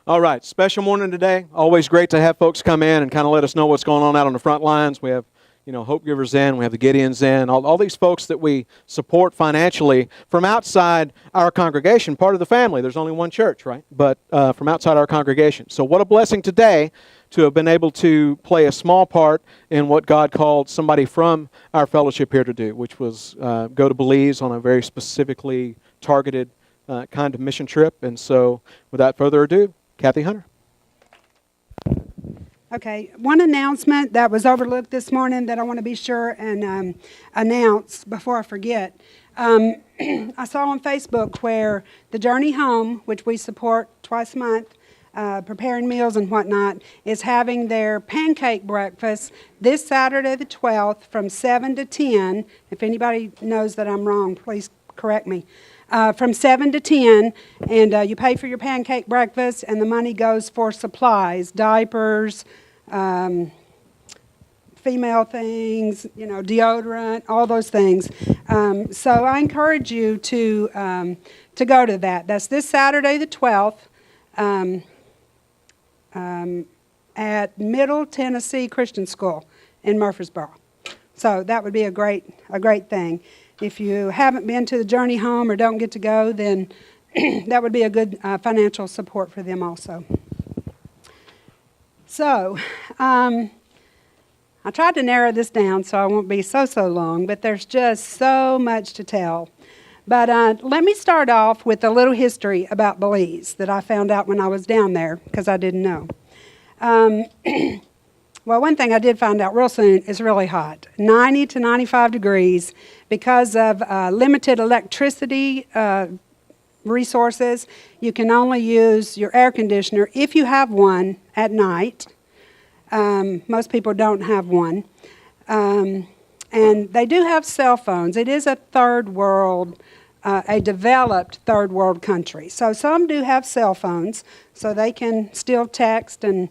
All right, special morning today. Always great to have folks come in and kind of let us know what's going on out on the front lines. We have, Hope Givers in, we have the Gideons in, all these folks that we support financially from outside our congregation, part of the family. There's only one church, right? But from outside our congregation. So what a blessing today to have been able to play a small part in what God called somebody from our fellowship here to do, which was go to Belize on a very specifically targeted kind of mission trip. And so without further ado, Cathy Hunter. Okay, one announcement that was overlooked this morning that I want to be sure and announce before I forget. I saw on Facebook where the Journey Home, which we support twice a month, preparing meals and whatnot, is having their pancake breakfast this Saturday the 12th from 7 to 10. If anybody knows that I'm wrong, please correct me. From 7 to 10, and you pay for your pancake breakfast, and the money goes for supplies, diapers, female things, deodorant, all those things. So I encourage you to go to that. That's this Saturday the 12th at Middle Tennessee Christian School in Murfreesboro. So that would be a great thing. If you haven't been to the Journey Home or don't get to go, then that would be a good financial support for them also. So, I tried to narrow this down so I won't be so long, but there's just so much to tell. But let me start off with a little history about Belize that I found out when I was down there, because I didn't know. Well, one thing I did find out real soon, it's really hot, 90 to 95 degrees, because of limited electricity resources. You can only use your air conditioner if you have one at night. Most people don't have one. And they do have cell phones. It is a third world, a developed third world country. So some do have cell phones, so they can still text and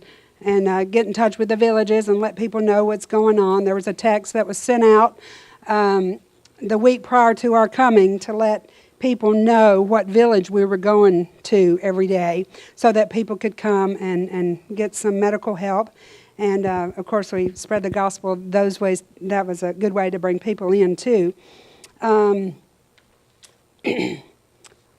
get in touch with the villages and let people know what's going on. There was a text that was sent out the week prior to our coming to let people know what village we were going to every day so that people could come and get some medical help. And, of course, we spread the gospel those ways. That was a good way to bring people in, too.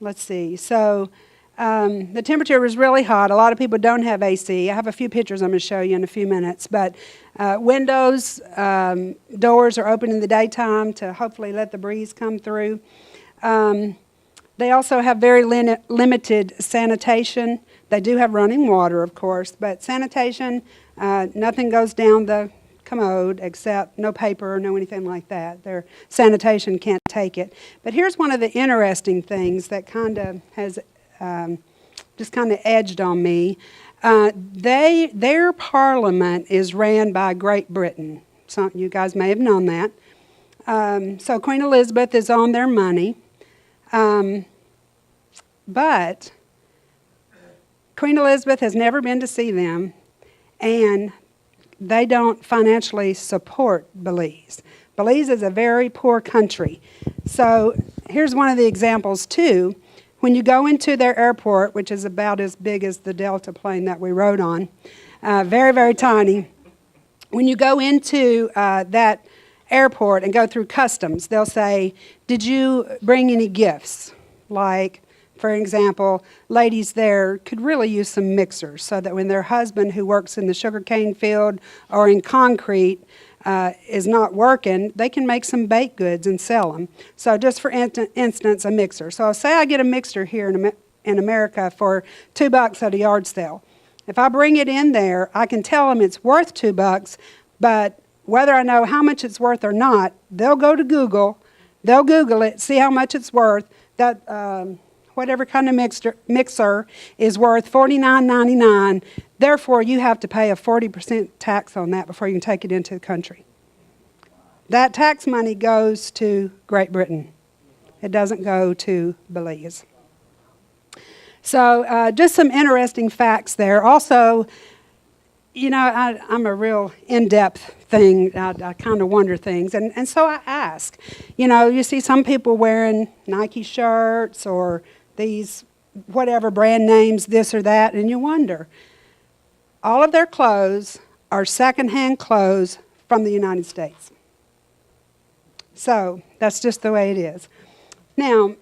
Let's see. So the temperature was really hot. A lot of people don't have AC. I have a few pictures I'm going to show you in a few minutes. But windows, doors are open in the daytime to hopefully let the breeze come through. They also have very limited sanitation. They do have running water, of course, but sanitation, nothing goes down the commode except no paper, no anything like that. Their sanitation can't take it. But here's one of the interesting things that kind of has just kind of edged on me. Their parliament is ran by Great Britain. Some you guys may have known that. So Queen Elizabeth is on their money. But Queen Elizabeth has never been to see them, and they don't financially support Belize. Belize is a very poor country. So here's one of the examples, too. When you go into their airport, which is about as big as the Delta plane that we rode on, very, very tiny, when you go into that airport and go through customs, they'll say, did you bring any gifts? Like, for example, ladies there could really use some mixers so that when their husband, who works in the sugarcane field or in concrete, is not working, they can make some baked goods and sell them. So just for instance, a mixer. So say I get a mixer here in America for $2 at a yard sale. If I bring it in there, I can tell them it's worth $2, but whether I know how much it's worth or not, they'll go to Google, they'll Google it, see how much it's worth. That whatever kind of mixer is worth $49.99. Therefore, you have to pay a 40% tax on that before you can take it into the country. That tax money goes to Great Britain. It doesn't go to Belize. So just some interesting facts there. Also, I'm a real in-depth thing. I kind of wonder things. And so I ask. You see some people wearing Nike shirts or these whatever brand names, this or that, and you wonder. All of their clothes are secondhand clothes from the United States. So that's just the way it is. Now,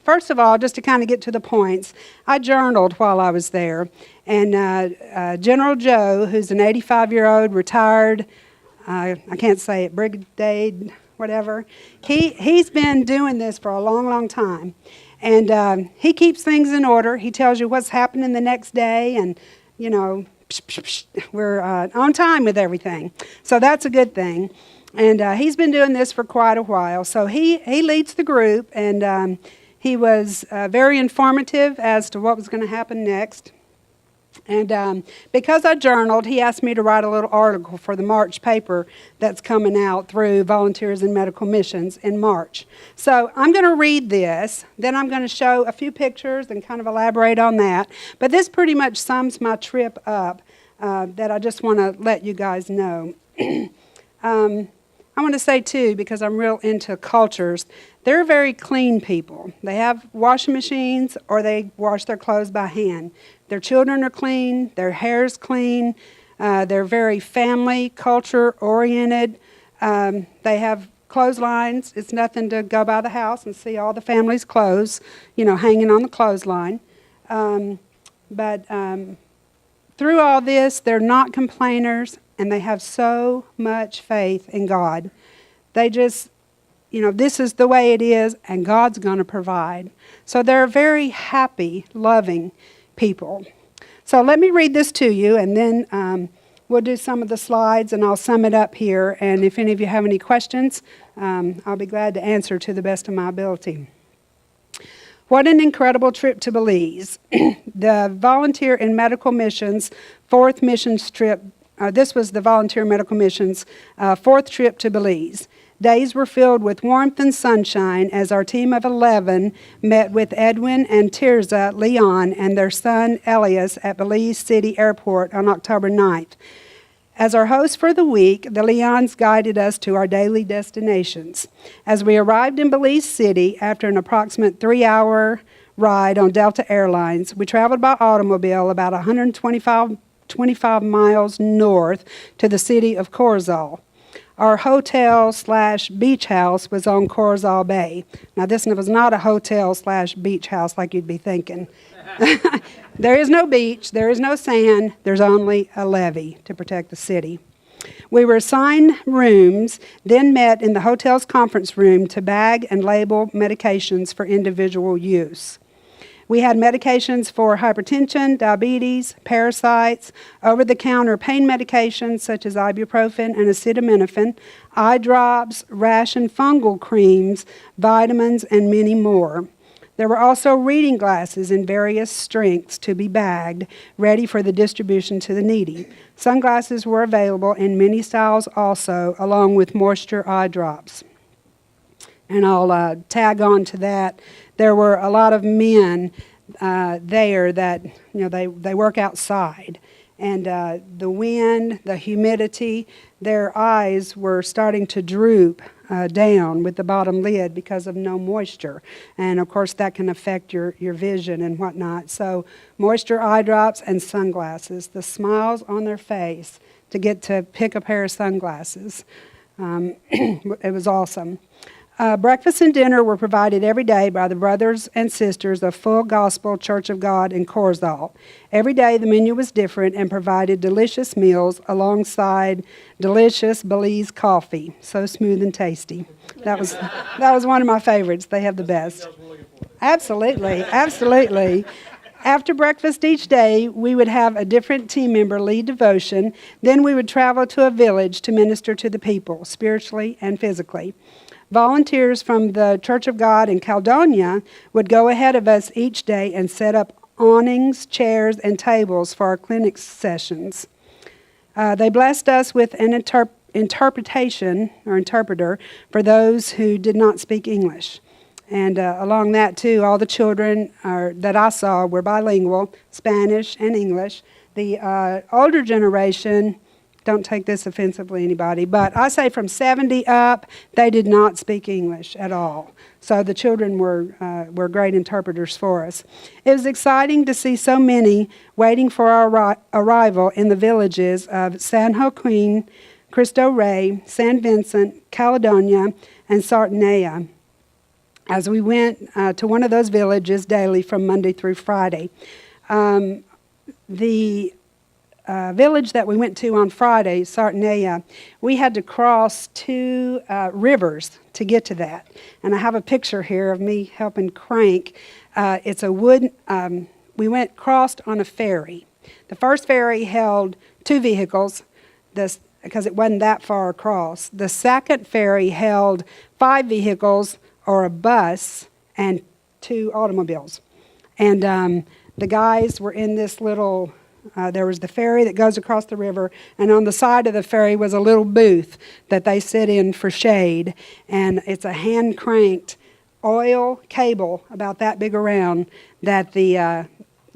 first of all, just to kind of get to the points, I journaled while I was there, and General Joe, who's an 85-year-old retired, I can't say it, brigade, whatever, he's been doing this for a long, long time. And he keeps things in order. He tells you what's happening the next day, and, you know, we're on time with everything. So that's a good thing. And he's been doing this for quite a while. So he leads the group, and he was very informative as to what was going to happen next. And because I journaled, he asked me to write a little article for the March paper that's coming out through Volunteers in Medical Missions in March. So I'm going to read this, then I'm going to show a few pictures and kind of elaborate on that. But this pretty much sums my trip up that I just want to let you guys know. I want to say, too, because I'm real into cultures, they're very clean people. They have washing machines or they wash their clothes by hand. Their children are clean. Their hair's clean. They're very family, culture-oriented. They have clotheslines. It's nothing to go by the house and see all the family's clothes, you know, hanging on the clothesline. But through all this, they're not complainers, and they have so much faith in God. They just, you know, this is the way it is, and God's going to provide. So they're very happy, loving people. So let me read this to you, and then we'll do some of the slides, and I'll sum it up here. And if any of you have any questions, I'll be glad to answer to the best of my ability. What an incredible trip to Belize. The Volunteer in Medical Missions 4th missions trip. This was the Volunteer Medical Missions 4th trip to Belize. Days were filled with warmth and sunshine as our team of 11 met with Edwin and Tirza Leon and their son Elias at Belize City Airport on October 9th. As our hosts for the week, the Leons guided us to our daily destinations. As we arrived in Belize City after an approximate 3-hour ride on Delta Airlines, we traveled by automobile about 125 miles north to the city of Corzal. Our hotel/beach house was on Corzal Bay. Now, this was not a hotel/beach house like you'd be thinking. There is no beach, there is no sand, there's only a levee to protect the city. We were assigned rooms, then met in the hotel's conference room to bag and label medications for individual use. We had medications for hypertension, diabetes, parasites, over-the-counter pain medications such as ibuprofen and acetaminophen, eye drops, rash and fungal creams, vitamins, and many more. There were also reading glasses in various strengths to be bagged, ready for the distribution to the needy. Sunglasses were available in many styles also, along with moisture eye drops. And I'll tag on to that. There were a lot of men there that, you know, they work outside. And the wind, the humidity, their eyes were starting to droop down with the bottom lid because of no moisture. And of course that can affect your vision and whatnot. So moisture eye drops and sunglasses. The smiles on their face to get to pick a pair of sunglasses. It was awesome. Breakfast and dinner were provided every day by the brothers and sisters of Full Gospel Church of God in Corzal. Every day the menu was different and provided delicious meals alongside delicious Belize coffee. So smooth and tasty. That was one of my favorites. They have the best. Absolutely, absolutely. After breakfast each day, we would have a different team member lead devotion. Then we would travel to a village to minister to the people, spiritually and physically. Volunteers from the Church of God in Caledonia would go ahead of us each day and set up awnings, chairs, and tables for our clinic sessions. They blessed us with an interpretation or interpreter for those who did not speak English. And along that, too, all the children that I saw were bilingual, Spanish and English. The older generation don't take this offensively, anybody, but I say from 70 up, they did not speak English at all. So the children were great interpreters for us. It was exciting to see so many waiting for our arrival in the villages of San Joaquin, Cristo Rey, San Vincent, Caledonia, and Sardinia, as we went to one of those villages daily from Monday through Friday. The village that we went to on Friday, Sardinia, we had to cross two rivers to get to that. And I have a picture here of me helping crank. It's a wood, we crossed on a ferry. The first ferry held 2 vehicles because it wasn't that far across. The second ferry held 5 vehicles or a bus and 2 automobiles. And the guys were in this little, there was the ferry that goes across the river, and on the side of the ferry was a little booth that they sit in for shade. And it's a hand-cranked oil cable about that big around that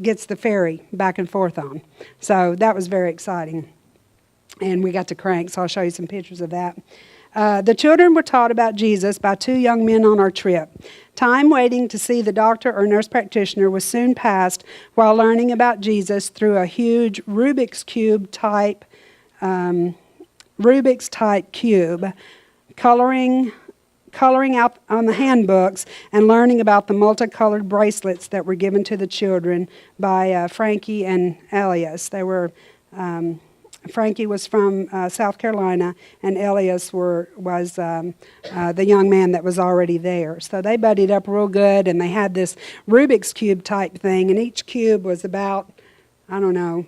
gets the ferry back and forth on. So that was very exciting. And we got to crank, so I'll show you some pictures of that. The children were taught about Jesus by 2 young men on our trip. Time waiting to see the doctor or nurse practitioner was soon passed while learning about Jesus through a huge Rubik's type cube, coloring out on the handbooks, and learning about the multicolored bracelets that were given to the children by Frankie and Elias. They were Frankie was from South Carolina, and Elias was the young man that was already there. So they buddied up real good, and they had this Rubik's Cube type thing, and each cube was about, I don't know,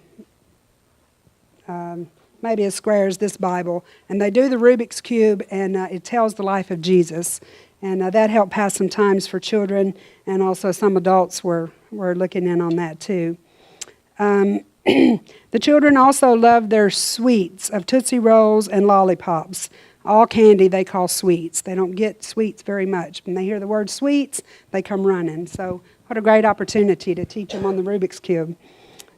maybe as square as this Bible. And they do the Rubik's Cube, and it tells the life of Jesus. And that helped pass some times for children, and also some adults were looking in on that too. The children also loved their sweets of Tootsie Rolls and lollipops. All candy they call sweets. They don't get sweets very much. When they hear the word sweets, they come running. So what a great opportunity to teach them on the Rubik's Cube.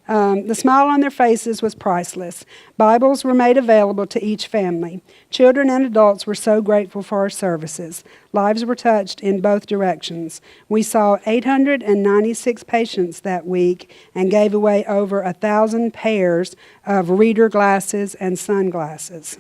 The smile on their faces was priceless. Bibles were made available to each family. Children and adults were so grateful for our services. Lives were touched in both directions. We saw 896 patients that week and gave away over 1,000 pairs of reader glasses and sunglasses.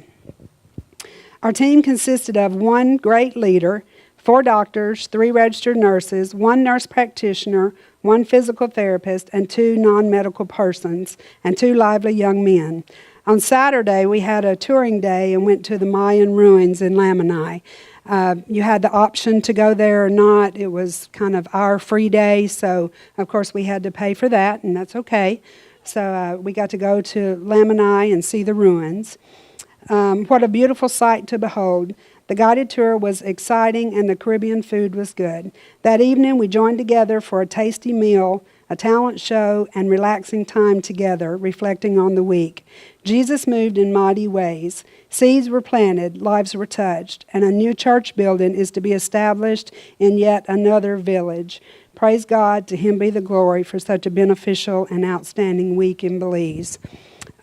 Our team consisted of 1 great leader, 4 doctors, 3 registered nurses, 1 nurse practitioner, 1 physical therapist, and 2 non-medical persons, and 2 lively young men. On Saturday, we had a touring day and went to the Mayan ruins in Lamani. You had the option to go there or not. It was kind of our free day, so of course we had to pay for that, and that's okay. So we got to go to Lamani and see the ruins. What a beautiful sight to behold. The guided tour was exciting and the Caribbean food was good. That evening we joined together for a tasty meal, a talent show, and relaxing time together, reflecting on the week. Jesus moved in mighty ways. Seeds were planted, lives were touched, and a new church building is to be established in yet another village. Praise God, to Him be the glory for such a beneficial and outstanding week in Belize.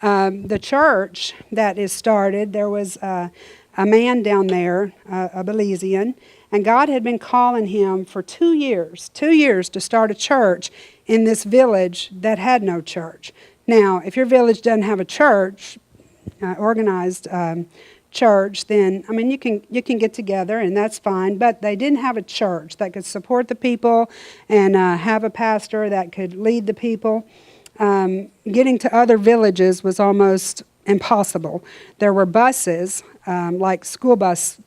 The church that is started, there was a man down there, a Belizean, and God had been calling him for 2 years to start a church in this village that had no church. Now, if your village doesn't have a church, organized church, then, I mean, you can get together and that's fine, but they didn't have a church that could support the people and have a pastor that could lead the people. Getting to other villages was almost impossible. There were buses, like school bus,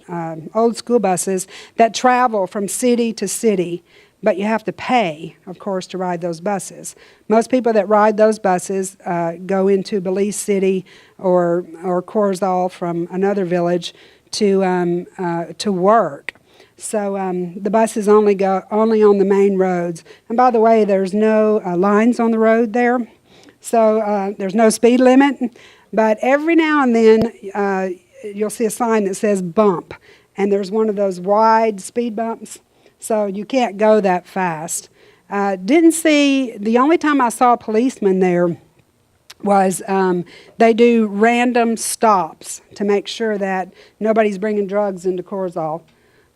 old school buses, that travel from city to city, but you have to pay, of course, to ride those buses. Most people that ride those buses go into Belize City or Corzal from another village to work. So the buses only go on the main roads. And by the way, there's no lines on the road there, so there's no speed limit. But every now and then you'll see a sign that says bump, and there's one of those wide speed bumps, so you can't go that fast. The only time I saw a policeman there was they do random stops to make sure that nobody's bringing drugs into Corzall.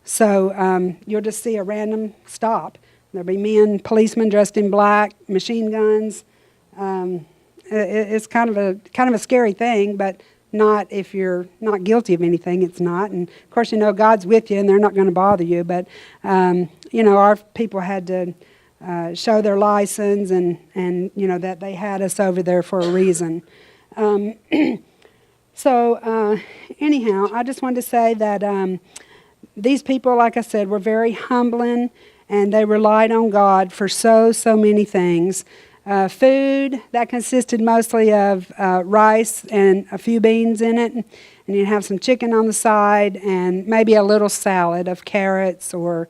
So you'll just see a random stop. There'll be men, policemen dressed in black, machine guns. It's kind of a scary thing, but not if you're not guilty of anything. It's not. And of course, God's with you, and they're not going to bother you. But our people had to show their license, and that they had us over there for a reason. So anyhow, I just wanted to say that these people, like I said, were very humbling, and they relied on God for so many things. Food, that consisted mostly of rice and a few beans in it, and you'd have some chicken on the side, and maybe a little salad of carrots or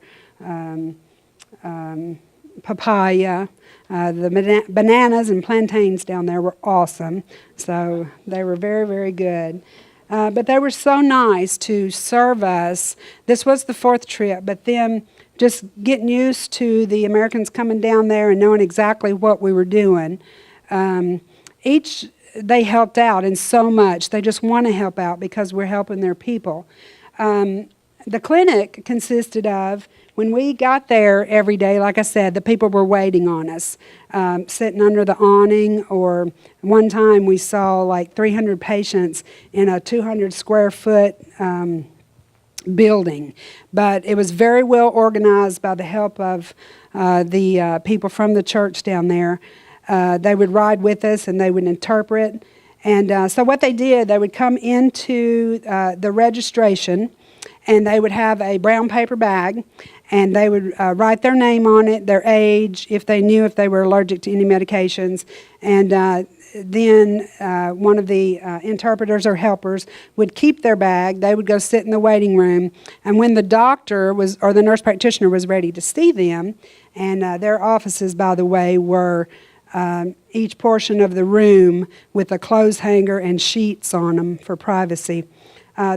papaya. The bananas and plantains down there were awesome, so they were very, very good. But they were so nice to serve us. This was the 4th trip, but then just getting used to the Americans coming down there and knowing exactly what we were doing. They helped out in so much. They just want to help out because we're helping their people. The clinic consisted of, when we got there every day, like I said, the people were waiting on us, sitting under the awning, or one time we saw like 300 patients in a 200 square foot building. But it was very well organized by the help of the people from the church down there. They would ride with us and they would interpret. And so what they did, they would come into the registration, and they would have a brown paper bag, and they would write their name on it, their age, if they knew if they were allergic to any medications. And then one of the interpreters or helpers would keep their bag. They would go sit in the waiting room. And when the doctor or the nurse practitioner was ready to see them, and their offices, by the way, were each portion of the room with a clothes hanger and sheets on them for privacy.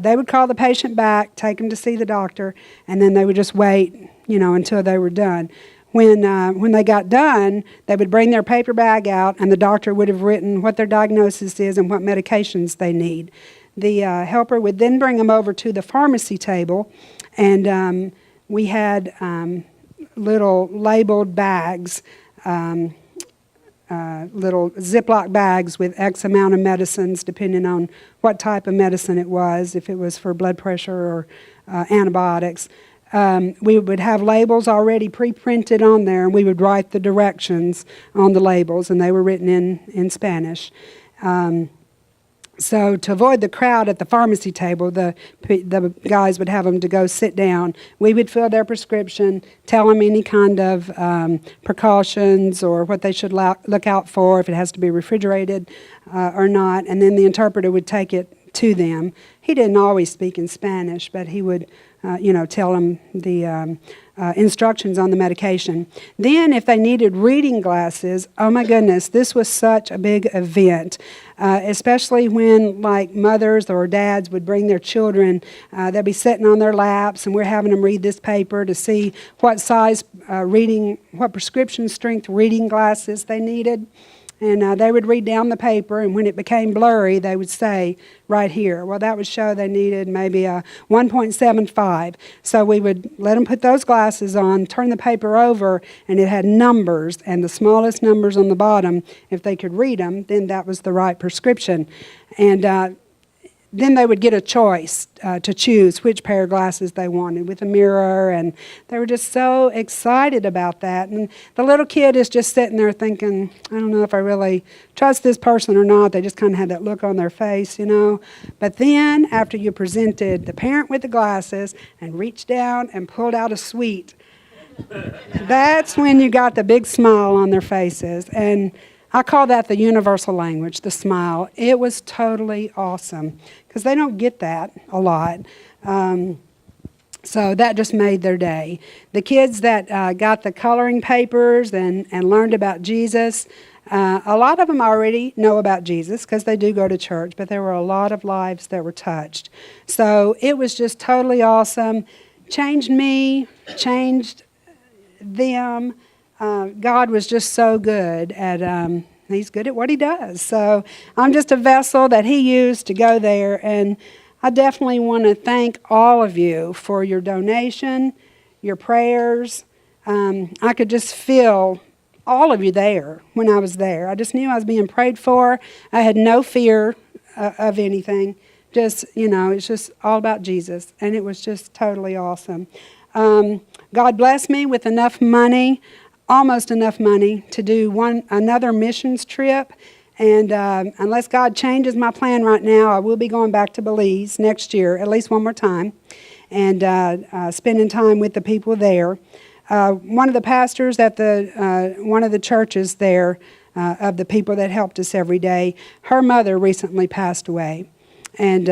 They would call the patient back, take them to see the doctor, and then they would just wait, until they were done. When they got done, they would bring their paper bag out, and the doctor would have written what their diagnosis is and what medications they need. The helper would then bring them over to the pharmacy table, and we had little labeled bags, little Ziploc bags with X amount of medicines, depending on what type of medicine it was, if it was for blood pressure or antibiotics. We would have labels already pre-printed on there, and we would write the directions on the labels, and they were written in Spanish. So to avoid the crowd at the pharmacy table, the guys would have them to go sit down. We would fill their prescription, tell them any kind of precautions or what they should look out for, if it has to be refrigerated or not, and then the interpreter would take it to them. He didn't always speak in Spanish, but he would tell them the instructions on the medication. Then if they needed reading glasses, oh my goodness, this was such a big event, especially when like mothers or dads would bring their children. They'd be sitting on their laps, and we're having them read this paper to see what size what prescription strength reading glasses they needed. And they would read down the paper, and when it became blurry, they would say right here, well, that would show they needed maybe a 1.75. So we would let them put those glasses on, turn the paper over, and it had numbers, and the smallest numbers on the bottom, if they could read them, then that was the right prescription. And then they would get a choice to choose which pair of glasses they wanted with a mirror, and they were just so excited about that. And the little kid is just sitting there thinking, I don't know if I really trust this person or not. They just kind of had that look on their face, But then after you presented the parent with the glasses and reached down and pulled out a sweet, that's when you got the big smile on their faces. And I call that the universal language, the smile. It was totally awesome because they don't get that a lot. So that just made their day. The kids that got the coloring papers and learned about Jesus, a lot of them already know about Jesus because they do go to church, but there were a lot of lives that were touched. So it was just totally awesome. Changed me, changed them. God was just so good at He's good at what he does. So I'm just a vessel that he used to go there. And I definitely want to thank all of you for your donation, your prayers. I could just feel all of you there when I was there. I just knew I was being prayed for. I had no fear of anything. Just, it's just all about Jesus. And it was just totally awesome. God blessed me with enough money, almost enough money, to do another missions trip. And unless God changes my plan right now, I will be going back to Belize next year, at least one more time, and spending time with the people there. One of the pastors at one of the churches there, of the people that helped us every day, her mother recently passed away. And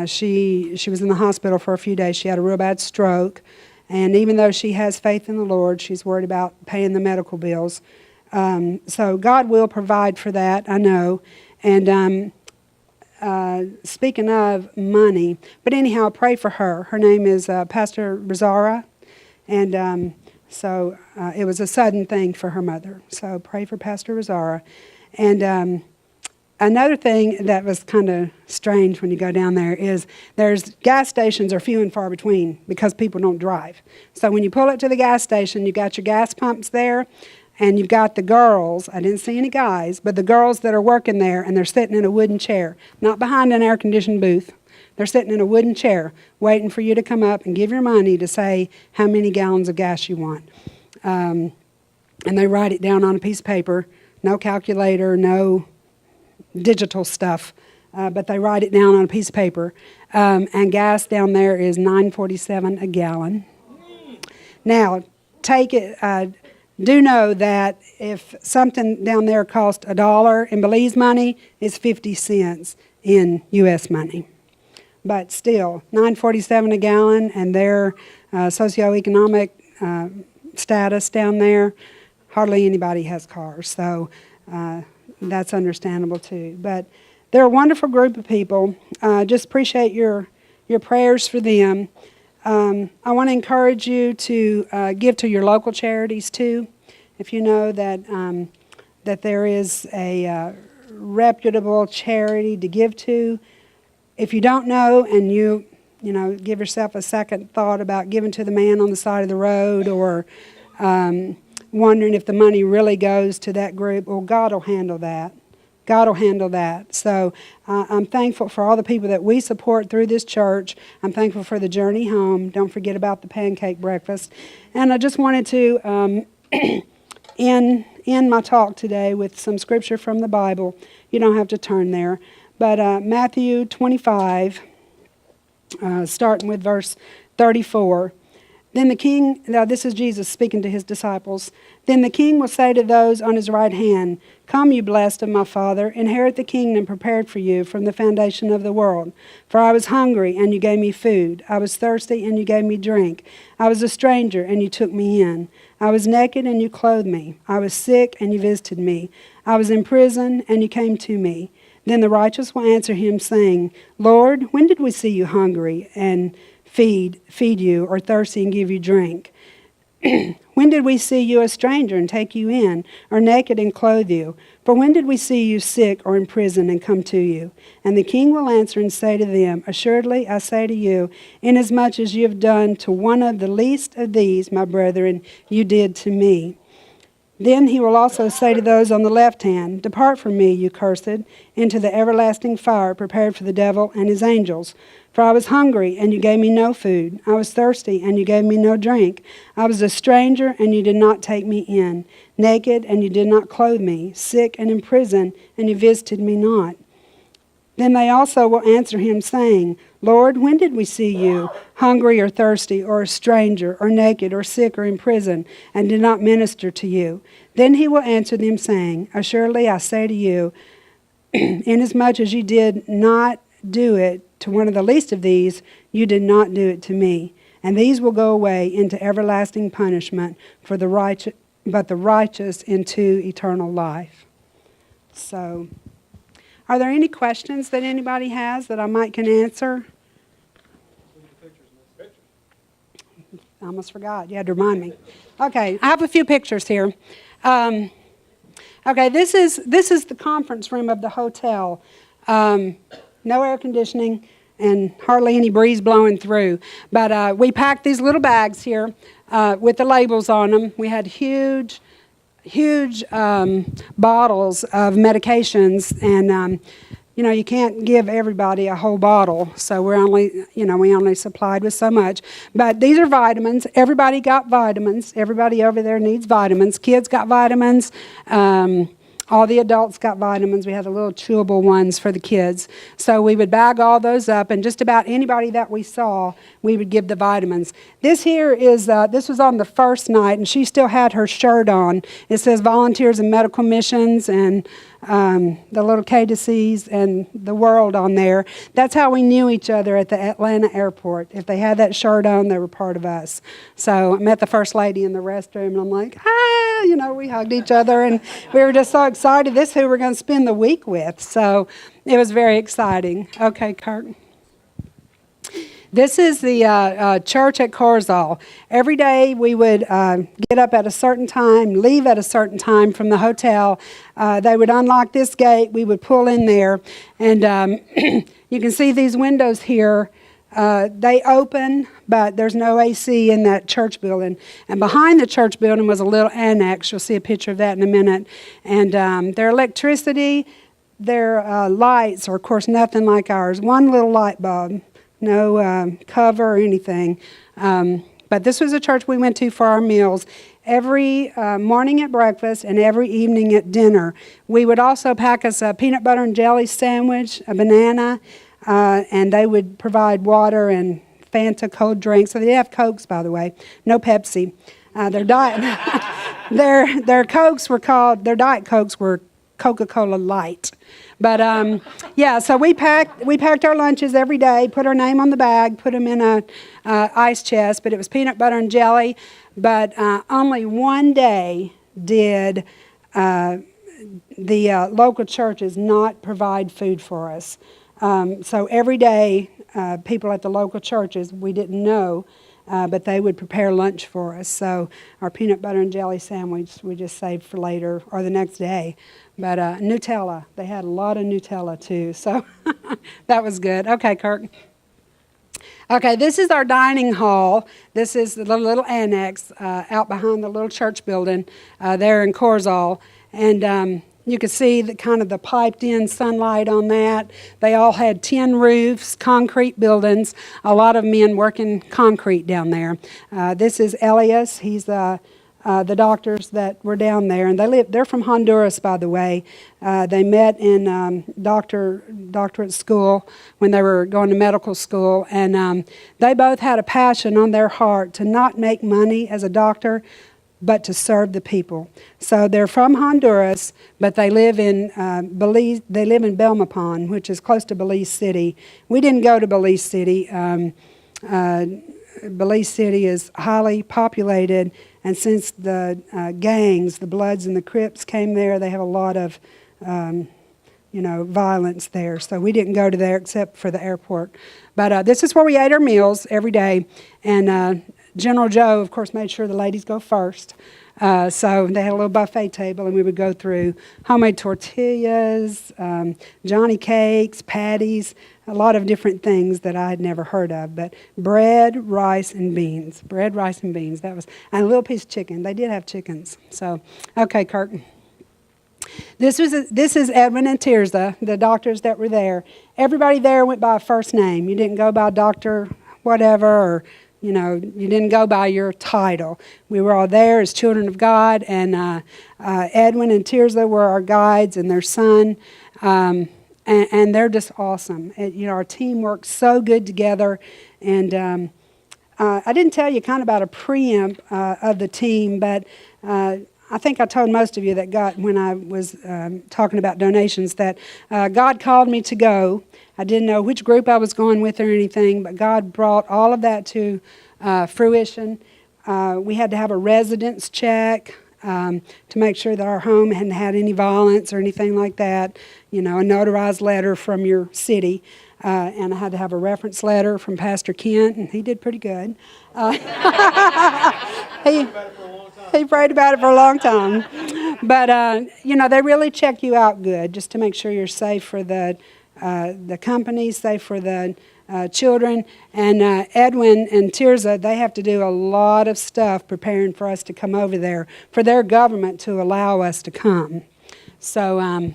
she was in the hospital for a few days. She had a real bad stroke. And even though she has faith in the Lord, she's worried about paying the medical bills. So God will provide for that, I know. And speaking of money, but anyhow, pray for her. Her name is Pastor Rosara. And so it was a sudden thing for her mother. So pray for Pastor Rosara. And another thing that was kind of strange when you go down there is there's gas stations are few and far between because people don't drive. So when you pull it to the gas station, you got your gas pumps there, and you've got the girls. I didn't see any guys, but the girls that are working there, and they're sitting in a wooden chair, not behind an air-conditioned booth. They're sitting in a wooden chair waiting for you to come up and give your money to say how many gallons of gas you want. And they write it down on a piece of paper, no calculator, no digital stuff, but they write it down on a piece of paper. And gas down there is $9.47 a gallon. Now, take it. Do know that if something down there costs $1 in Belize money, it's 50 cents in U.S. money. But still, $9.47 a gallon, and their socioeconomic status down there, hardly anybody has cars. So that's understandable too. But they're a wonderful group of people. Just appreciate your prayers for them. I want to encourage you to give to your local charities too. If you know that that there is a reputable charity to give to. If you don't know, and you give yourself a second thought about giving to the man on the side of the road, or wondering if the money really goes to that group, well, God will handle that. God will handle that. So I'm thankful for all the people that we support through this church. I'm thankful for the journey home. Don't forget about the pancake breakfast. And I just wanted to end my talk today with some scripture from the Bible. You don't have to turn there. But Matthew 25, starting with verse 34. Then the king, now this is Jesus speaking to his disciples. Then the king will say to those on his right hand, "Come, you blessed of my Father, inherit the kingdom prepared for you from the foundation of the world. For I was hungry, and you gave me food. I was thirsty, and you gave me drink. I was a stranger, and you took me in. I was naked, and you clothed me. I was sick, and you visited me. I was in prison, and you came to me." Then the righteous will answer him, saying, "Lord, when did we see you hungry and feed you, or thirsty and give you drink? When did we see you a stranger and take you in, or naked and clothe you? For when did we see you sick or in prison and come to you?" And the king will answer and say to them, "Assuredly I say to you, inasmuch as you have done to one of the least of these, my brethren, you did to me." Then he will also say to those on the left hand, "Depart from me, you cursed, into the everlasting fire prepared for the devil and his angels. For I was hungry, and you gave me no food. I was thirsty, and you gave me no drink. I was a stranger, and you did not take me in. Naked, and you did not clothe me. Sick and in prison, and you visited me not." Then they also will answer him, saying, "Lord, when did we see you hungry or thirsty, or a stranger, or naked, or sick, or in prison, and did not minister to you?" Then he will answer them, saying, "Assuredly I say to you, inasmuch as you did not do it to one of the least of these, you did not do it to me. And these will go away into everlasting punishment, but the righteous into eternal life." So, are there any questions that anybody has that I can answer? I almost forgot. You had to remind me. Okay, I have a few pictures here. Okay, this is the conference room of the hotel. No air conditioning and hardly any breeze blowing through. But we packed these little bags here with the labels on them. We had huge bottles of medications, and you can't give everybody a whole bottle, so we only supplied with so much. But these are vitamins. Everybody got vitamins. Everybody over there needs vitamins. Kids got vitamins. All the adults got vitamins. We had the little chewable ones for the kids. So we would bag all those up, and just about anybody that we saw, we would give the vitamins. This here is, this was on the first night, and she still had her shirt on. It says Volunteers in Medical Missions, and the little K to C's and the world on there. That's how we knew each other at the Atlanta airport. If they had that shirt on, they were part of us. So I met the First Lady in the restroom, and I'm like, we hugged each other, and we were just so excited. This is who we're going to spend the week with. So it was very exciting. Okay, Kurt. This is the church at Corzall. Every day we would get up at a certain time, leave at a certain time from the hotel. They would unlock this gate. We would pull in there. And you can see these windows here. They open, but there's no AC in that church building. And behind the church building was a little annex. You'll see a picture of that in a minute. And their electricity, their lights are, of course, nothing like ours. One little light bulb. No cover or anything. But this was a church we went to for our meals. Every morning at breakfast and every evening at dinner. We would also pack us a peanut butter and jelly sandwich, a banana, and they would provide water and Fanta cold drinks. So they have Cokes, by the way. No Pepsi. Their Diet Cokes were Coca-Cola Light. But so we packed our lunches every day, put our name on the bag, put them in a ice chest, but it was peanut butter and jelly. But only one day did the local churches not provide food for us. So every day, people at the local churches, we didn't know, but they would prepare lunch for us. So our peanut butter and jelly sandwich we just saved for later or the next day. But Nutella, they had a lot of Nutella too, so that was good. Okay, Kirk. Okay, this is our dining hall. This is the little annex out behind the little church building there in Corzall. And you could see the kind of the piped-in sunlight on that. They all had tin roofs, concrete buildings. A lot of men working concrete down there. This is Elias. He's the doctors that were down there, and they're from Honduras, by the way. They met in doctorate school when they were going to medical school, and they both had a passion on their heart to not make money as a doctor, but to serve the people. So they're from Honduras, but they live in Belize. They live in Belmopan, which is close to Belize City. We didn't go to Belize City. Belize City is highly populated, and since the gangs, the Bloods and the Crips came there, they have a lot of, violence there. So we didn't go to there except for the airport. But this is where we ate our meals every day, and General Joe, of course, made sure the ladies go first. So they had a little buffet table, and we would go through homemade tortillas, Johnny cakes, patties, a lot of different things that I had never heard of. But bread, rice, and beans. Bread, rice, and beans. And a little piece of chicken. They did have chickens. So, okay, Curtin. This is Edwin and Tirza, the doctors that were there. Everybody there went by a first name. You didn't go by Dr. whatever, or you didn't go by your title. We were all there as children of God, and Edwin and Tirza were our guides and their son, and they're just awesome. Our team works so good together, and I didn't tell you kind of about a preempt of the team, but I think I told most of you that when I was talking about donations, that God called me to go. I didn't know which group I was going with or anything, but God brought all of that to fruition. We had to have a residence check to make sure that our home hadn't had any violence or anything like that. A notarized letter from your city. And I had to have a reference letter from Pastor Kent, and he did pretty good. He prayed about it for a long time. But they really check you out good just to make sure you're safe for the company, safe for the children. And Edwin and Tirza, they have to do a lot of stuff preparing for us to come over there, for their government to allow us to come. So,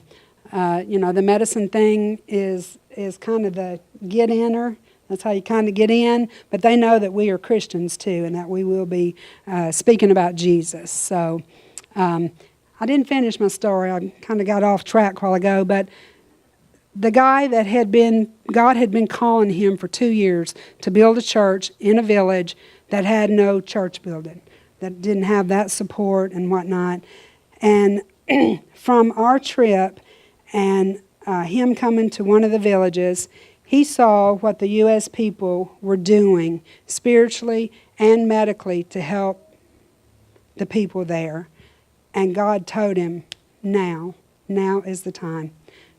the medicine thing is kind of the get-inner. That's how you kind of get in. But they know that we are Christians too, and that we will be speaking about Jesus. So I didn't finish my story. I kind of got off track a while ago. But the guy that God had been calling him for 2 years to build a church in a village that had no church building, that didn't have that support and whatnot. And from our trip and him coming to one of the villages, he saw what the U.S. people were doing spiritually and medically to help the people there. And God told him, now is the time.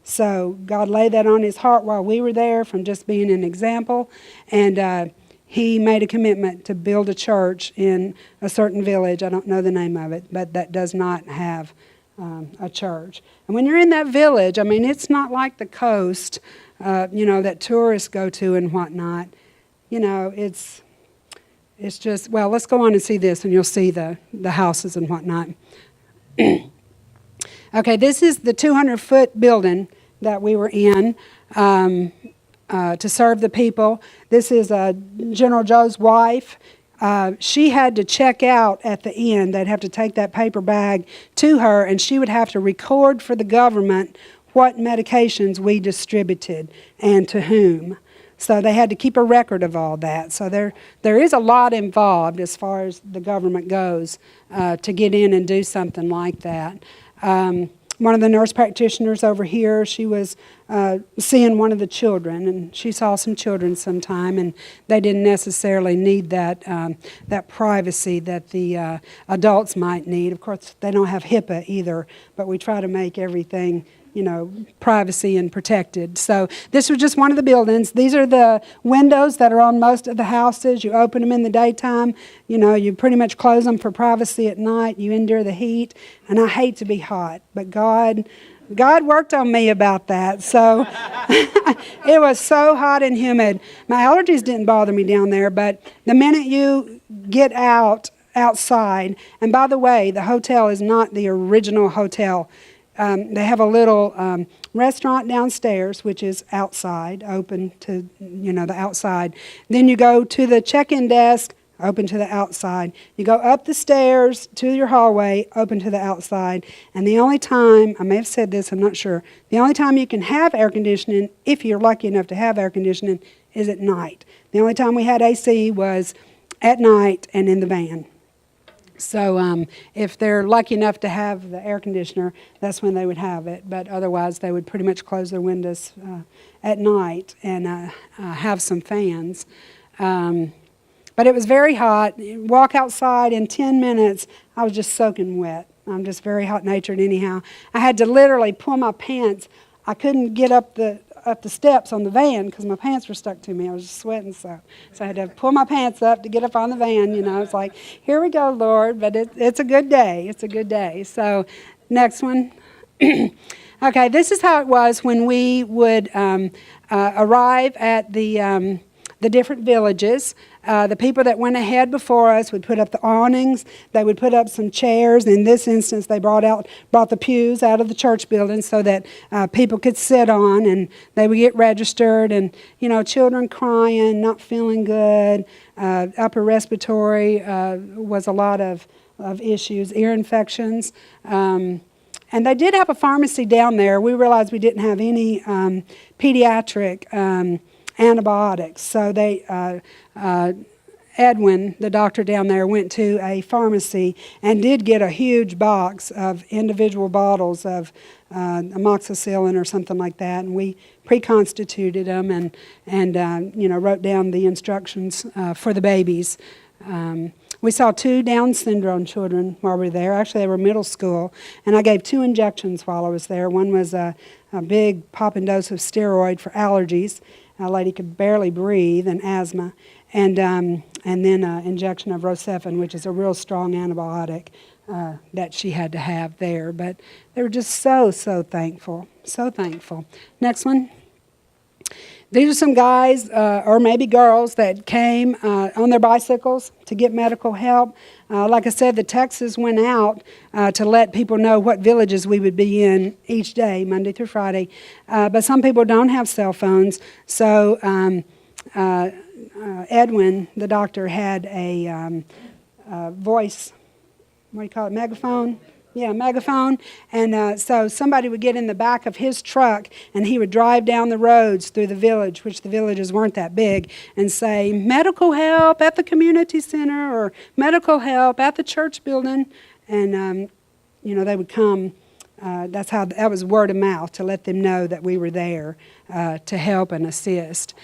So God laid that on his heart while we were there from just being an example. And he made a commitment to build a church in a certain village. I don't know the name of it, but that does not have a church. And when you're in that village, I mean, it's not like the coast, that tourists go to and whatnot. It's just, well, let's go on and see this, and you'll see the houses and whatnot. Okay, this is the 200-foot building that we were in to serve the people. This is General Joe's wife. She had to check out at the end. They'd have to take that paper bag to her, and she would have to record for the government what medications we distributed and to whom. So they had to keep a record of all that. So there is a lot involved as far as the government goes to get in and do something like that. One of the nurse practitioners over here, she was seeing one of the children, and she saw some children sometime, and they didn't necessarily need that privacy that the adults might need. Of course, they don't have HIPAA either, but we try to make everything privacy and protected. So this was just one of the buildings. These are the windows that are on most of the houses. You open them in the daytime. You pretty much close them for privacy at night. You endure the heat. And I hate to be hot, but God worked on me about that. So it was so hot and humid. My allergies didn't bother me down there, but the minute you get outside, and by the way, the hotel is not the original hotel. They have a little restaurant downstairs, which is outside, open to, the outside. Then you go to the check-in desk, open to the outside. You go up the stairs to your hallway, open to the outside. And the only time, I may have said this, I'm not sure, the only time you can have air conditioning, if you're lucky enough to have air conditioning, is at night. The only time we had AC was at night and in the van. So if they're lucky enough to have the air conditioner, that's when they would have it. But otherwise, they would pretty much close their windows at night and have some fans. But it was very hot. You walk outside in 10 minutes, I was just soaking wet. I'm just very hot-natured anyhow. I had to literally pull my pants. I couldn't get up the steps on the van because my pants were stuck to me. I was just sweating so I had to pull my pants up to get up on the van. It's like, here we go, Lord. But it's a good day. It's a good day. So next one. Okay, this is how it was when we would arrive at the different villages. The people that went ahead before us would put up the awnings. They would put up some chairs. In this instance, they brought the pews out of the church building so that people could sit on, and they would get registered. And children crying, not feeling good, upper respiratory was a lot of issues, ear infections. And they did have a pharmacy down there. We realized we didn't have any pediatric antibiotics. So Edwin, the doctor down there, went to a pharmacy and did get a huge box of individual bottles of amoxicillin or something like that, and we pre-constituted them and wrote down the instructions for the babies. We saw 2 Down syndrome children while we were there. Actually, they were middle school, and I gave 2 injections while I was there. One was a big popping dose of steroid for allergies. A lady could barely breathe, and asthma, and then an injection of Rocephin, which is a real strong antibiotic that she had to have there. But they were just so thankful, so thankful. Next one. These are some guys, or maybe girls, that came on their bicycles to get medical help. Like I said, the Texas went out to let people know what villages we would be in each day, Monday through Friday. But some people don't have cell phones, so Edwin, the doctor, had a voice, what do you call it, megaphone? Yeah, megaphone. And so somebody would get in the back of his truck and he would drive down the roads through the village, which the villages weren't that big, and say, medical help at the community center or medical help at the church building. And, they would come. That was word of mouth to let them know that we were there to help and assist.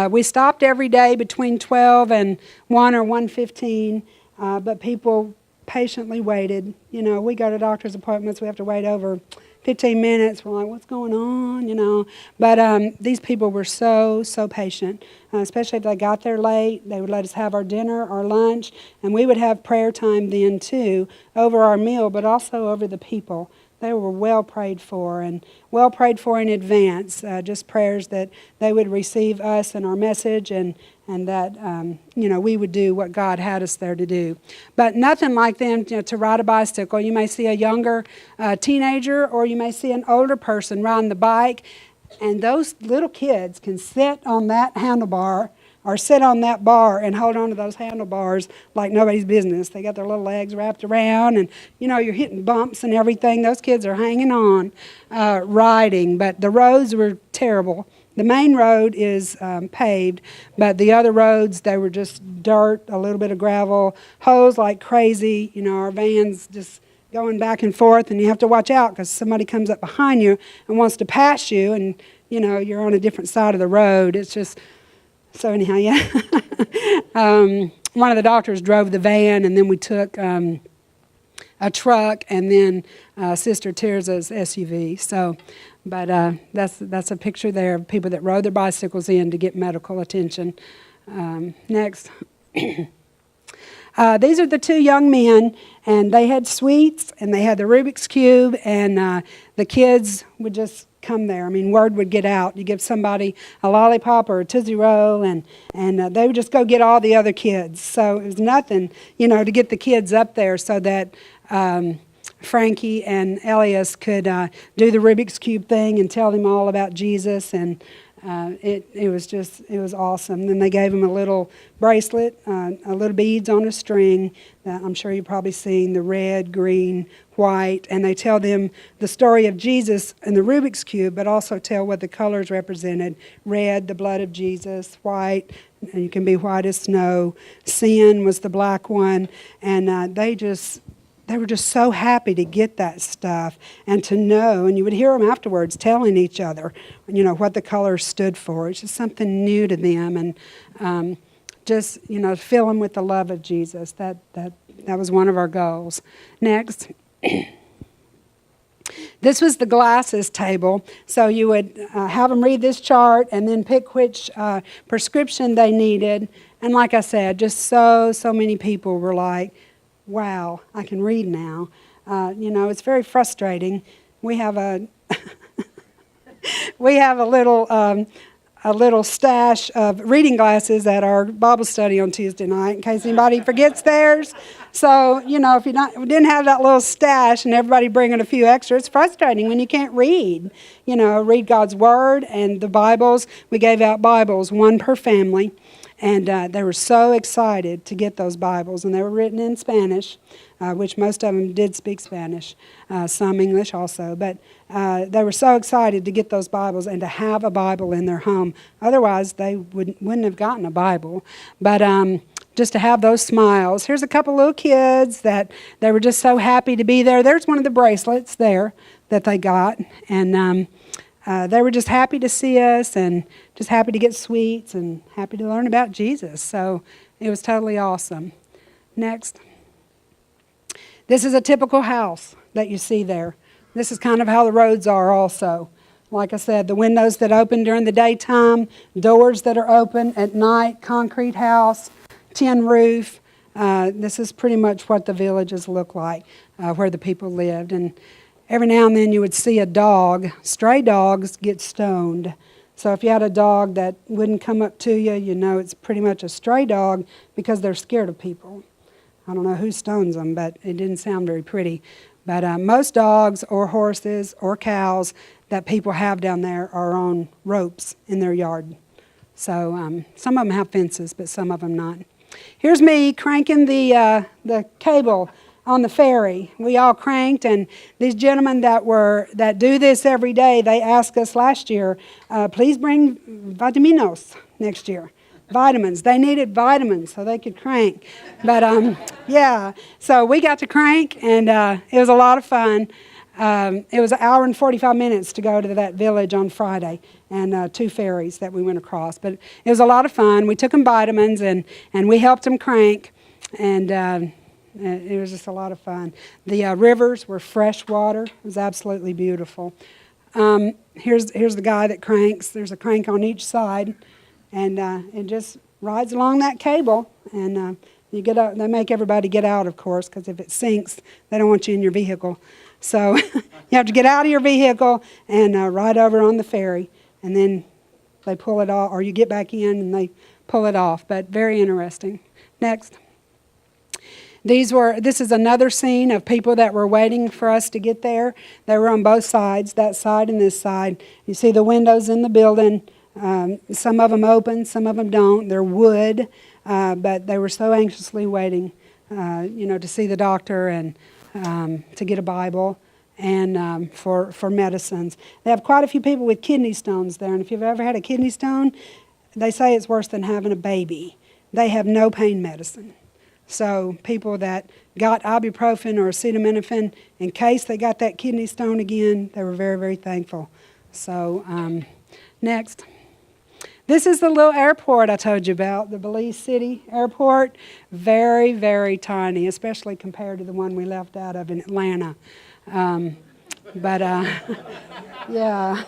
We stopped every day between 12 and 1 or 1:15, but people patiently waited. We go to doctor's appointments, we have to wait over 15 minutes. We're like, what's going on, But these people were so patient, especially if they got there late. They would let us have our dinner, our lunch, and we would have prayer time then too, over our meal, but also over the people. They were well prayed for, and well prayed for in advance, just prayers that they would receive us and our message, and that we would do what God had us there to do. But nothing like them to ride a bicycle. You may see a younger teenager, or you may see an older person riding the bike, and those little kids can sit on that handlebar or sit on that bar and hold on to those handlebars like nobody's business. They got their little legs wrapped around, and you're hitting bumps and everything. Those kids are hanging on, riding, but the roads were terrible. The main road is paved, but the other roads, they were just dirt, a little bit of gravel, holes like crazy. Our vans just going back and forth, and you have to watch out because somebody comes up behind you and wants to pass you, and you're on a different side of the road. It's just, so anyhow, yeah. One of the doctors drove the van, and then we took a truck, and then Sister Tirza's SUV. So, but that's a picture there of people that rode their bicycles in to get medical attention. Next. These are the two young men, and they had sweets, and they had the Rubik's Cube, and the kids would just come there. Word would get out. You give somebody a lollipop or a Tootsie Roll, and they would just go get all the other kids. So it was nothing, to get the kids up there so that Frankie and Elias could do the Rubik's Cube thing and tell them all about Jesus, and it was awesome. Then they gave him a little bracelet, a little beads on a string that I'm sure you've probably seen, the red, green, white, and they tell them the story of Jesus and the Rubik's Cube, but also tell what the colors represented. Red, the blood of Jesus; white, and you can be white as snow; sin was the black one, and they were just so happy to get that stuff and to know, and you would hear them afterwards telling each other, what the colors stood for. It's just something new to them, and just, fill them with the love of Jesus. That was one of our goals. Next. This was the glasses table. So you would have them read this chart and then pick which prescription they needed. And like I said, just so many people were like, wow, I can read now. It's very frustrating. We have a a little stash of reading glasses at our Bible study on Tuesday night in case anybody forgets theirs. So, if you didn't have that little stash and everybody bringing a few extra, it's frustrating when you can't read. Read God's Word and the Bibles. We gave out Bibles, one per family. And they were so excited to get those Bibles, and they were written in Spanish, which most of them did speak Spanish, some English also. But they were so excited to get those Bibles and to have a Bible in their home. Otherwise, they wouldn't have gotten a Bible. But just to have those smiles. Here's a couple little kids that they were just so happy to be there. There's one of the bracelets there that they got, and they were just happy to see us and just happy to get sweets and happy to learn about Jesus. So it was totally awesome. Next. This is a typical house that you see there. This is kind of how the roads are also. Like I said, the windows that open during the daytime, doors that are open at night, concrete house, tin roof. This is pretty much what the villages look like, where the people lived. And every now and then you would see a dog. Stray dogs get stoned. So if you had a dog that wouldn't come up to you, you know it's pretty much a stray dog because they're scared of people. I don't know who stones them, but it didn't sound very pretty. But most dogs or horses or cows that people have down there are on ropes in their yard. So some of them have fences, but some of them not. Here's me cranking the cable on the ferry. We all cranked, and these gentlemen that do this every day, they asked us last year, please bring vitaminos next year. Vitamins. They needed vitamins so they could crank. But yeah, so we got to crank, and it was a lot of fun. It was an hour and 45 minutes to go to that village on Friday, and 2 ferries that we went across. But it was a lot of fun. We took them vitamins, and we helped them crank, and it was just a lot of fun. The rivers were fresh water. It was absolutely beautiful. Here's the guy that cranks. There's a crank on each side, and it just rides along that cable, and you get out. They make everybody get out, of course, because if it sinks, they don't want you in your vehicle. So you have to get out of your vehicle and ride over on the ferry, and then they pull it off, or you get back in and they pull it off. But very interesting. Next. This is another scene of people that were waiting for us to get there. They were on both sides, that side and this side. You see the windows in the building. Some of them open, some of them don't. They're wood, but they were so anxiously waiting, to see the doctor and to get a Bible and for medicines. They have quite a few people with kidney stones there, and if you've ever had a kidney stone, they say it's worse than having a baby. They have no pain medicine. So people that got ibuprofen or acetaminophen, in case they got that kidney stone again, they were very, very thankful. So next. This is the little airport I told you about, the Belize City Airport. Very, very tiny, especially compared to the one we left out of in Atlanta. Yeah.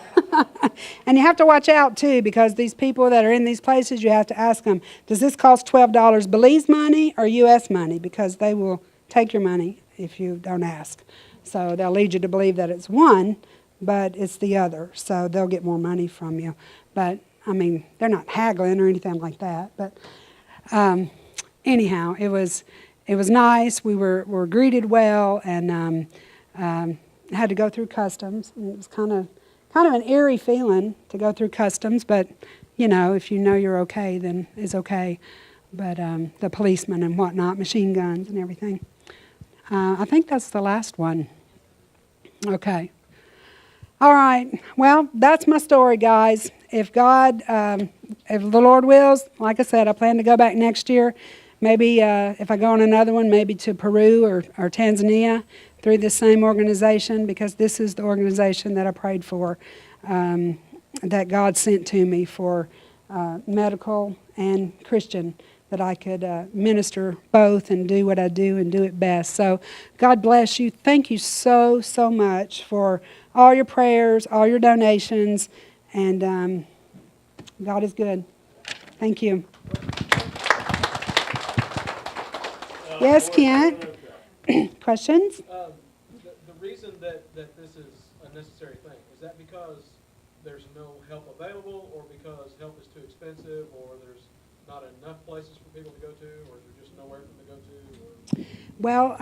And you have to watch out, too, because these people that are in these places, you have to ask them, does this cost $12 Belize money or U.S. money? Because they will take your money if you don't ask. So they'll lead you to believe that it's one, but it's the other. So they'll get more money from you. But I mean, they're not haggling or anything like that. But anyhow, it was nice. We were greeted well, and had to go through customs. And it was kind of an eerie feeling to go through customs. But if you know you're okay, then it's okay. But the policemen and whatnot, machine guns and everything. I think that's the last one. Okay. All right. Well, that's my story, guys. If God, if the Lord wills, like I said, I plan to go back next year. Maybe if I go on another one, maybe to Peru or Tanzania through this same organization, because this is the organization that I prayed for, that God sent to me for medical and Christian, that I could minister both and do what I do and do it best. So God bless you. Thank you so, so much for all your prayers, all your donations, and God is good. Thank you. Yes, Kent? Questions? The reason that this is a necessary thing, is that because there's no help available, or because help is too expensive, or there's not enough places for people to go to, or is there just nowhere for them to go to? Well,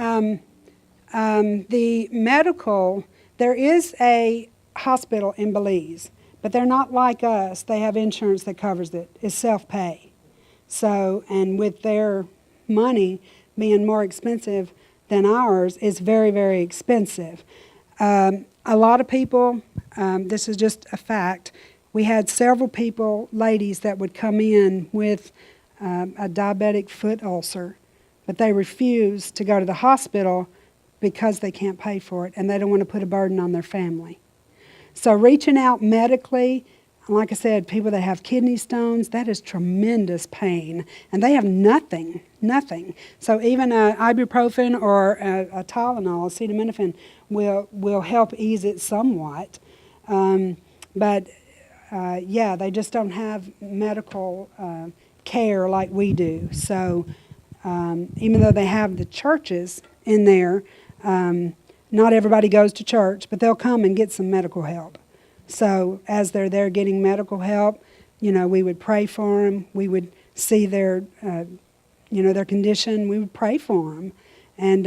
the medical, there is a hospital in Belize, but they're not like us. They have insurance that covers it. It's self-pay. So, and with their money being more expensive than ours, it's very, very expensive. A lot of people, this is just a fact, we had several people, ladies, that would come in with a diabetic foot ulcer, but they refuse to go to the hospital because they can't pay for it, and they don't want to put a burden on their family. So reaching out medically, like I said, people that have kidney stones, that is tremendous pain, and they have nothing. So even ibuprofen or a Tylenol, acetaminophen, will help ease it somewhat. But they just don't have medical care like we do. So even though they have the churches in there, not everybody goes to church, but they'll come and get some medical help. So as they're there getting medical help, we would pray for them. We would see their, their condition. We would pray for them. And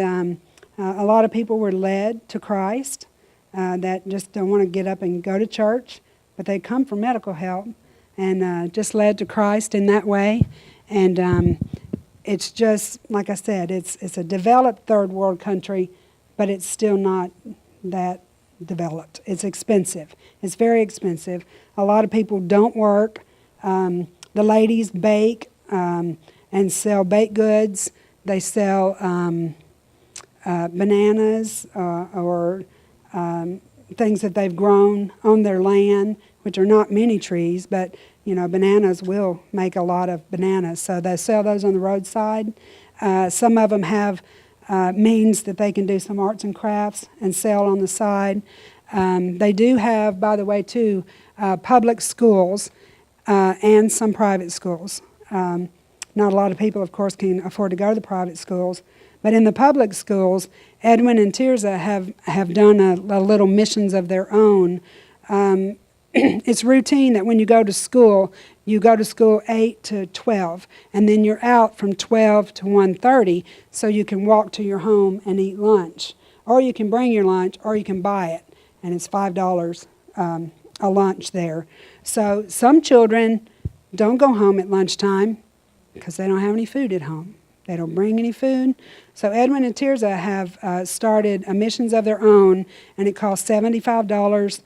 a lot of people were led to Christ that just don't want to get up and go to church, but they come for medical help and just led to Christ in that way. And it's just, like I said, it's a developed third world country, but it's still not that developed. It's expensive. It's very expensive. A lot of people don't work. The ladies bake and sell baked goods. They sell bananas or things that they've grown on their land, which are not many trees, but bananas will make a lot of bananas. So they sell those on the roadside. Some of them have means that they can do some arts and crafts and sell on the side. They do have, by the way, too, public schools and some private schools. Not a lot of people, of course, can afford to go to the private schools. But in the public schools, Edwin and Tirza have done a little missions of their own. It's routine that when you go to school 8 to 12, and then you're out from 12 to 1:30, so you can walk to your home and eat lunch. Or you can bring your lunch, or you can buy it, and it's $5 a lunch there. So some children don't go home at lunchtime because they don't have any food at home. They don't bring any food. So Edwin and Tirza have started a missions of their own, and it costs $75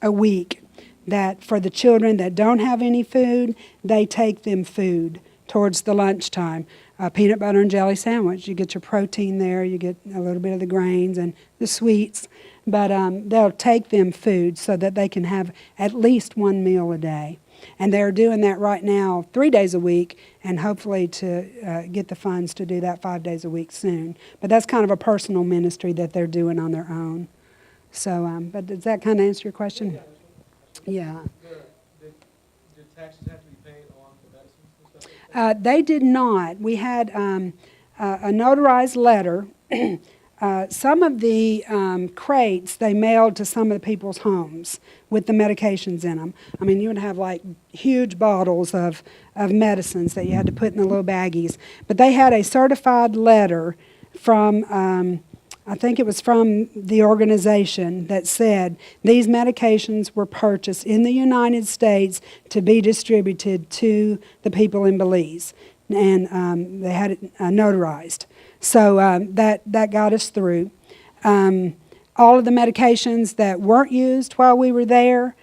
a week. That for the children that don't have any food, they take them food towards the lunchtime. Peanut butter and jelly sandwich. You get your protein there. You get a little bit of the grains and the sweets. But they'll take them food so that they can have at least one meal a day. And they're doing that right now 3 days a week, and hopefully to get the funds to do that 5 days a week soon. But that's kind of a personal ministry that they're doing on their own. So, but does that kind of answer your question? Yeah. Did taxes have to be paid on the medicines and stuff? They did not. We had a notarized letter. Some of the crates they mailed to some of the people's homes with the medications in them. I mean, you would have like huge bottles of medicines that you had to put in the little baggies. But they had a certified letter from, I think it was from the organization that said these medications were purchased in the United States to be distributed to the people in Belize. And they had it notarized. So that got us through. All of the medications that weren't used while we were there,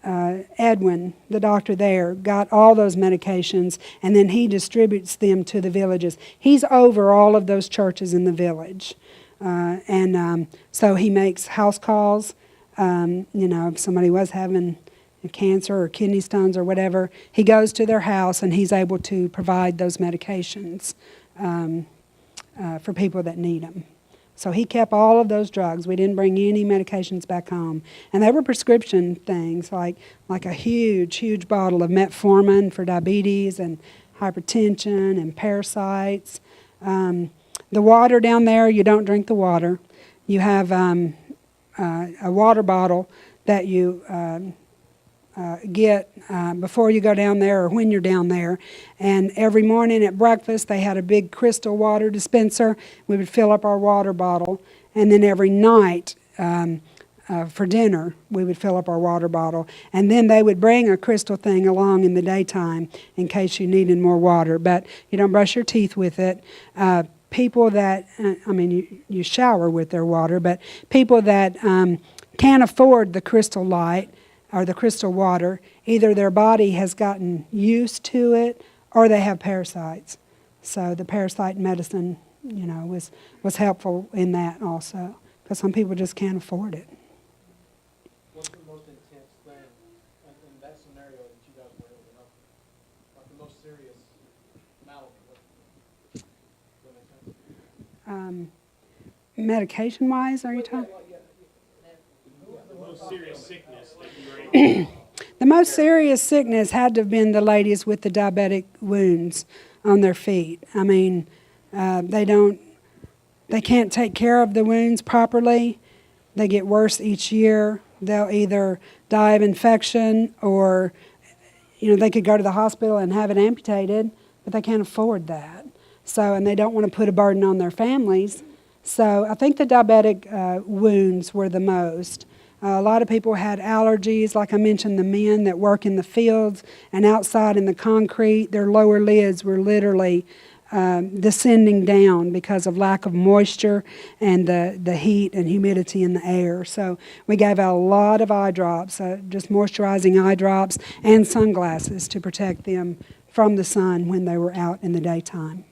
Edwin, the doctor there, got all those medications, and then he distributes them to the villages. He's over all of those churches in the village. So he makes house calls. If somebody was having cancer or kidney stones or whatever, he goes to their house and he's able to provide those medications for people that need them. So he kept all of those drugs. We didn't bring any medications back home. And they were prescription things, like a huge, huge bottle of metformin for diabetes and hypertension and parasites. The water down there, you don't drink the water. You have a water bottle that you get before you go down there or when you're down there. And every morning at breakfast, they had a big crystal water dispenser. We would fill up our water bottle. And then every night for dinner, we would fill up our water bottle. And then they would bring a crystal thing along in the daytime in case you needed more water. But you don't brush your teeth with it. People that, you shower with their water, but people that can't afford the crystal light or the crystal water, either their body has gotten used to it or they have parasites. So the parasite medicine, was helpful in that also, because some people just can't afford it. What's the most intense thing in that scenario that you guys were able to help? Like the most serious malady? Does that make sense? Medication-wise, are you talking? The most serious sickness that you were able to The most serious sickness had to have been the ladies with the diabetic wounds on their feet. I mean, they can't take care of the wounds properly. They get worse each year. They'll either die of infection or, they could go to the hospital and have it amputated, but they can't afford that. So, and they don't want to put a burden on their families. So I think the diabetic wounds were the most. A lot of people had allergies, like I mentioned, the men that work in the fields and outside in the concrete, their lower lids were literally descending down because of lack of moisture and the heat and humidity in the air. So we gave out a lot of eye drops, just moisturizing eye drops and sunglasses to protect them from the sun when they were out in the daytime.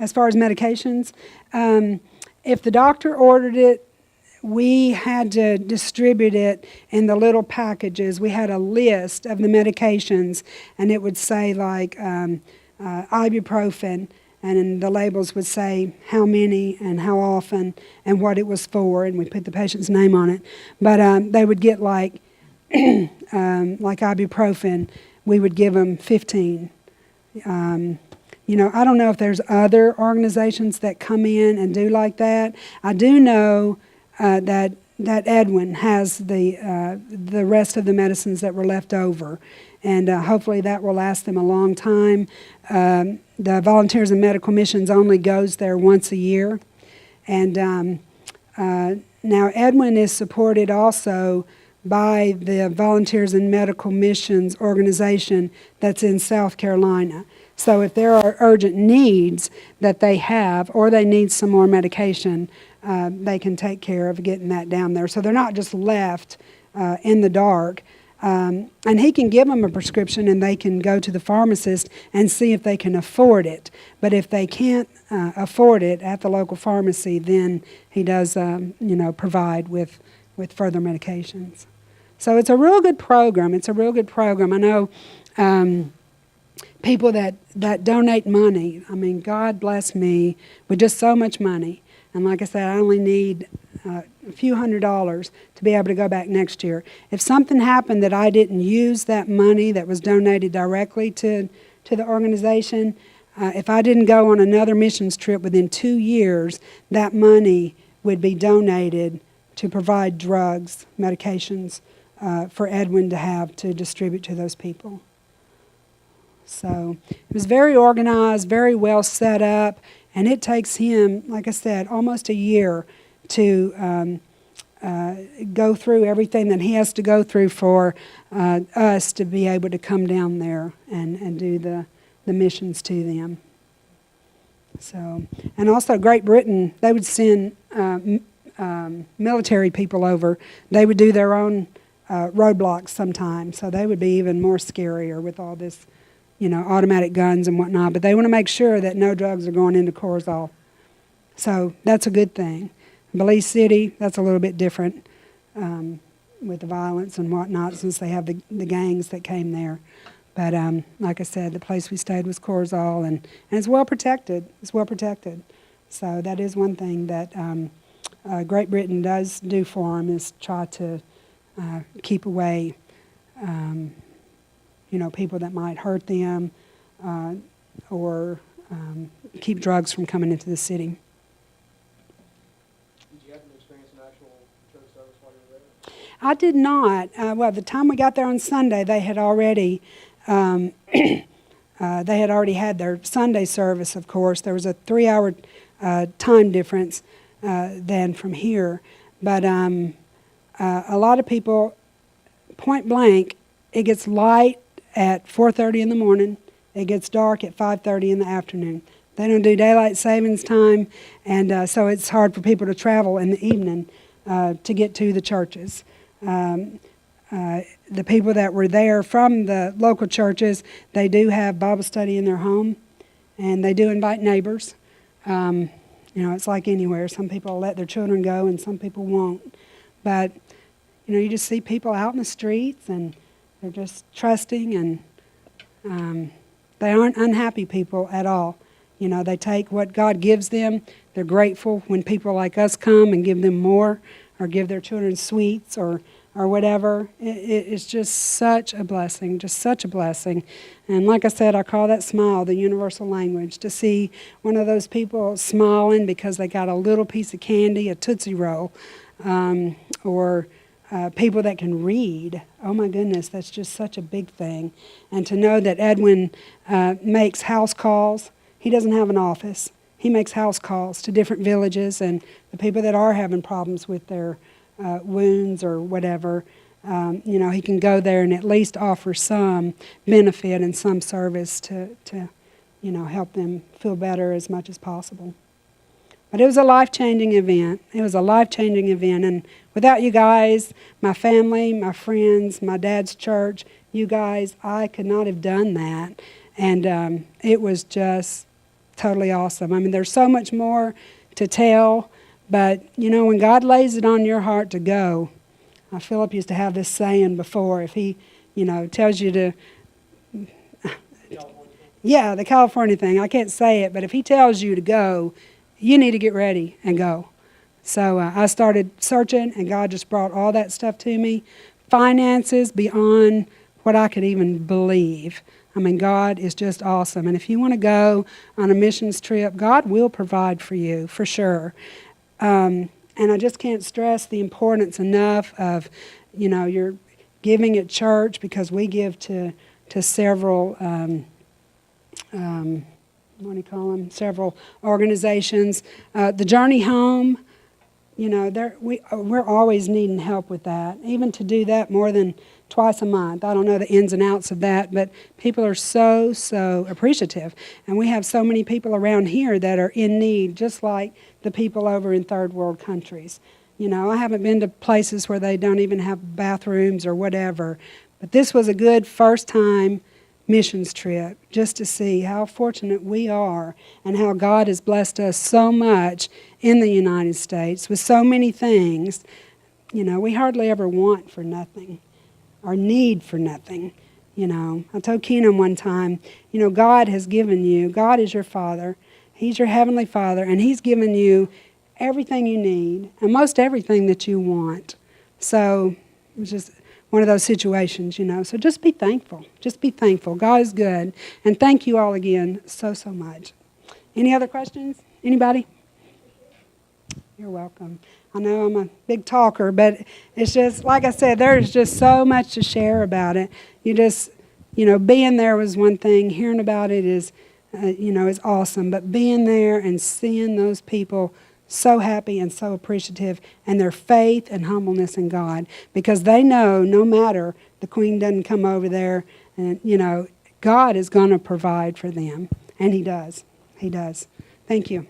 As far as medications, if the doctor ordered it, we had to distribute it in the little packages. We had a list of the medications, and it would say like ibuprofen, and then the labels would say how many and how often and what it was for, and we put the patient's name on it. But they would get like ibuprofen. We would give them 15. I don't know if there's other organizations that come in and do like that. I do know that Edwin has the rest of the medicines that were left over, and hopefully that will last them a long time. The Volunteers in Medical Missions only goes there once a year, and now Edwin is supported also by the Volunteers in Medical Missions organization that's in South Carolina. So if there are urgent needs that they have, or they need some more medication, they can take care of getting that down there. So they're not just left in the dark. And he can give them a prescription, and they can go to the pharmacist and see if they can afford it. But if they can't afford it at the local pharmacy, then he does, provide with further medications. So it's a real good program. I know people that donate money. I mean, God bless me with just so much money. And like I said, I only need a few $100s to be able to go back next year. If something happened that I didn't use that money that was donated directly to the organization, if I didn't go on another missions trip within 2 years, that money would be donated to provide drugs, medications for Edwin to have to distribute to those people. So it was very organized, very well set up, and it takes him, like I said, almost a year to go through everything that he has to go through for us to be able to come down there and do the missions to them. So, and also Great Britain, they would send military people over. They would do their own roadblocks sometimes, so they would be even more scarier with all this, automatic guns and whatnot. But they want to make sure that no drugs are going into Corzall. So that's a good thing. Belize City, that's a little bit different with the violence and whatnot, since they have the gangs that came there. But like I said, the place we stayed was Corzall, and it's well protected. It's well protected. So that is one thing that Great Britain does do for them, is try to keep away people that might hurt them or keep drugs from coming into the city. Did you happen to experience an actual church service while you were there? I did not. Well, the time we got there on Sunday, they had already had their Sunday service, of course. There was a 3-hour time difference than from here. But a lot of people, point blank, it gets light at 4:30 in the morning. It gets dark at 5:30 in the afternoon. They don't do daylight savings time, and so it's hard for people to travel in the evening to get to the churches. The people that were there from the local churches, they do have Bible study in their home, and they do invite neighbors. It's like anywhere. Some people let their children go, and some people won't. But, you just see people out in the streets, and they're just trusting, and they aren't unhappy people at all. You know, they take what God gives them. They're grateful when people like us come and give them more, or give their children sweets or whatever. It's just such a blessing, just such a blessing. And like I said, I call that smile the universal language. To see one of those people smiling because they got a little piece of candy, a Tootsie Roll, or people that can read. Oh my goodness, that's just such a big thing. And to know that Edwin makes house calls. He doesn't have an office. He makes house calls to different villages and the people that are having problems with their wounds or whatever. You know, he can go there and at least offer some benefit and some service to you know, help them feel better as much as possible. But it was a life-changing event. It was a life-changing event. And without you guys, my family, my friends, my dad's church, you guys, I could not have done that. And it was just totally awesome. I mean, there's so much more to tell, but, you know, when God lays it on your heart to go, Philip used to have this saying before, if he, you know, tells you to, yeah, the California thing, I can't say it, but if he tells you to go, you need to get ready and go. So I started searching, and God just brought all that stuff to me. Finances beyond what I could even believe. I mean, God is just awesome. And if you want to go on a missions trip, God will provide for you, for sure. And I just can't stress the importance enough of, you know, your giving at church, because we give to several, what do you call them? Several organizations. The Journey Home, you know, we're always needing help with that. Even to do that more than twice a month. I don't know the ins and outs of that, but people are so appreciative. And we have so many people around here that are in need, just like the people over in third world countries. You know, I haven't been to places where they don't even have bathrooms or whatever, but this was a good first time missions trip, just to see how fortunate we are and how God has blessed us so much in the United States with so many things. You know, we hardly ever want for nothing or need for nothing. You know, I told Keenan one time, you know, God has given you, God is your Father, He's your Heavenly Father, and He's given you everything you need and most everything that you want. So it's just one of those situations, you know. So just be thankful. Just be thankful. God is good. And thank you all again so much. Any other questions? Anybody? You're welcome. I know I'm a big talker, but it's just, like I said, there's just so much to share about it. You just, you know, being there was one thing. Hearing about it is, you know, is awesome. But being there and seeing those people so happy and so appreciative, and their faith and humbleness in God, because they know no matter the Queen doesn't come over there, and, you know, God is going to provide for them. And He does. He does. Thank you.